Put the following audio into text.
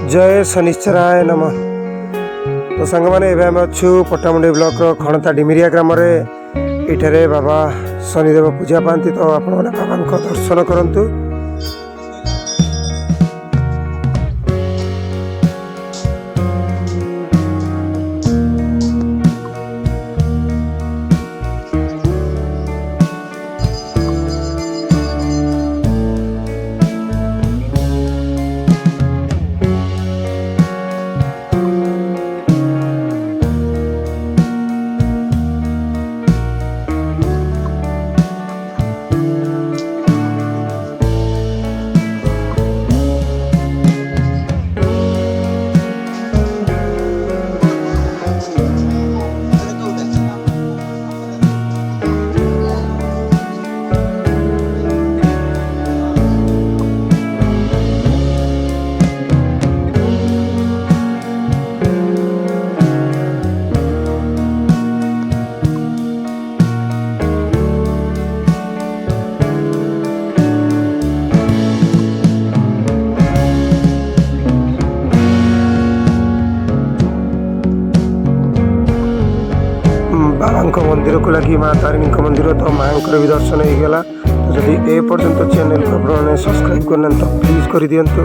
जय शनिश्चराय नमः। तो सांग मैंने आम अच्छु पट्टामुंडी ब्लॉक खणता डिमिरिया ग्राम ये बाबा शनिदेव पूजा पाती। तो आप बाबा दर्शन करंतु। बाबा मंदिर को लगी माँ तारिणी मंदिर तो माँ भी दर्शन हो गला। तो जब ए पर्यंत चैनल को आप सब्सक्राइब करना तो प्लीज कर दिंतु।